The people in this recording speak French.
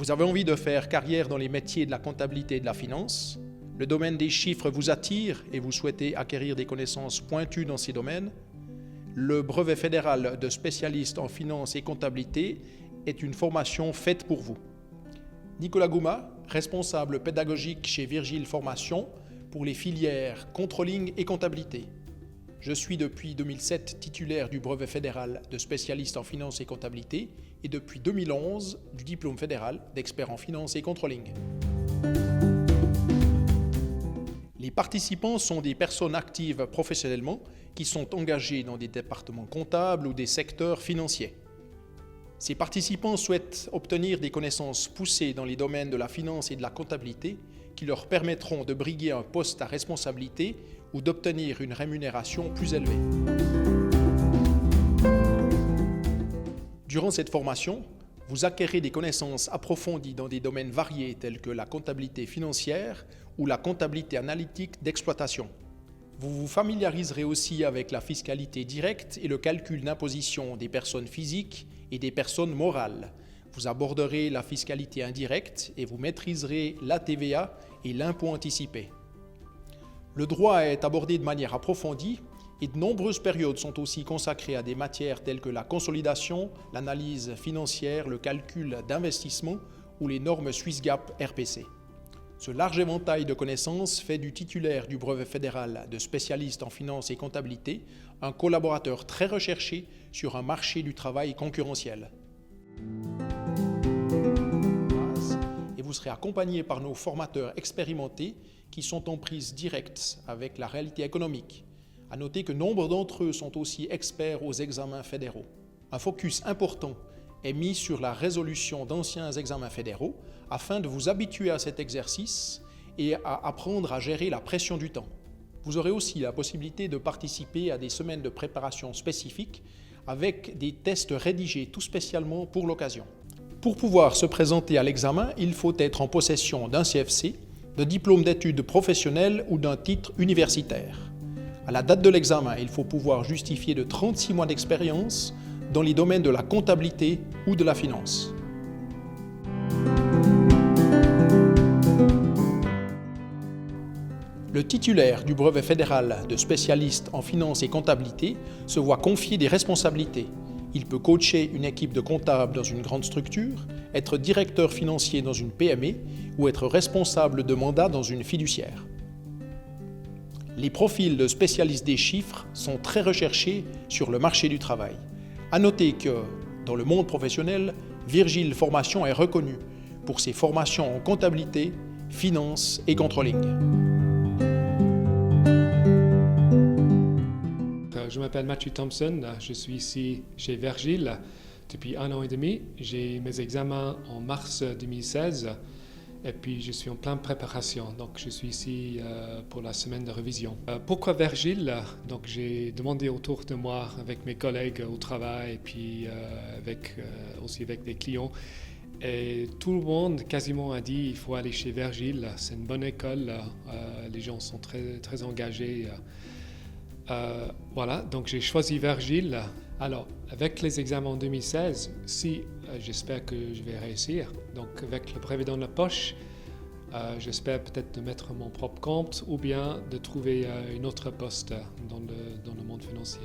Vous avez envie de faire carrière dans les métiers de la comptabilité et de la finance? Le domaine des chiffres vous attire et vous souhaitez acquérir des connaissances pointues dans ces domaines? Le brevet fédéral de spécialiste en finance et comptabilité est une formation faite pour vous. Nicolas Gouma, responsable pédagogique chez Virgile Formation pour les filières controlling et comptabilité. Je suis depuis 2007 titulaire du brevet fédéral de spécialiste en finance et comptabilité et depuis 2011 du diplôme fédéral d'expert en finance et controlling. Les participants sont des personnes actives professionnellement qui sont engagées dans des départements comptables ou des secteurs financiers. Ces participants souhaitent obtenir des connaissances poussées dans les domaines de la finance et de la comptabilité qui leur permettront de briguer un poste à responsabilité ou d'obtenir une rémunération plus élevée. Durant cette formation, vous acquérez des connaissances approfondies dans des domaines variés tels que la comptabilité financière ou la comptabilité analytique d'exploitation. Vous vous familiariserez aussi avec la fiscalité directe et le calcul d'imposition des personnes physiques et des personnes morales. Vous aborderez la fiscalité indirecte et vous maîtriserez la TVA et l'impôt anticipé. Le droit est abordé de manière approfondie et de nombreuses périodes sont aussi consacrées à des matières telles que la consolidation, l'analyse financière, le calcul d'investissement ou les normes SwissGap RPC. Ce large éventail de connaissances fait du titulaire du brevet fédéral de spécialiste en finance et comptabilité un collaborateur très recherché sur un marché du travail concurrentiel. Et vous serez accompagné par nos formateurs expérimentés qui sont en prise directe avec la réalité économique. À noter que nombre d'entre eux sont aussi experts aux examens fédéraux. Un focus important est mis sur la résolution d'anciens examens fédéraux afin de vous habituer à cet exercice et à apprendre à gérer la pression du temps. Vous aurez aussi la possibilité de participer à des semaines de préparation spécifiques avec des tests rédigés tout spécialement pour l'occasion. Pour pouvoir se présenter à l'examen, il faut être en possession d'un CFC, de diplôme d'études professionnelles ou d'un titre universitaire. À la date de l'examen, il faut pouvoir justifier de 36 mois d'expérience dans les domaines de la comptabilité ou de la finance. Le titulaire du brevet fédéral de spécialiste en finance et comptabilité se voit confier des responsabilités. Il peut coacher une équipe de comptables dans une grande structure, être directeur financier dans une PME ou être responsable de mandat dans une fiduciaire. Les profils de spécialistes des chiffres sont très recherchés sur le marché du travail. À noter que, dans le monde professionnel, Virgile Formation est reconnu pour ses formations en comptabilité, finance et controlling. Je m'appelle Matthew Thompson, je suis ici chez Virgile depuis 1 an et demi. J'ai mes examens en mars 2016 et puis je suis en pleine préparation, donc je suis ici pour la semaine de révision. Pourquoi Virgile? Donc j'ai demandé autour de moi avec mes collègues au travail et puis aussi avec des clients. Et tout le monde quasiment a dit il faut aller chez Virgile, c'est une bonne école, les gens sont très, très engagés. Voilà, donc j'ai choisi Virgile. Alors, avec les examens en 2016, j'espère que je vais réussir. Donc, avec le brevet dans la poche, j'espère peut-être de mettre mon propre compte ou bien de trouver une autre poste dans le monde financier.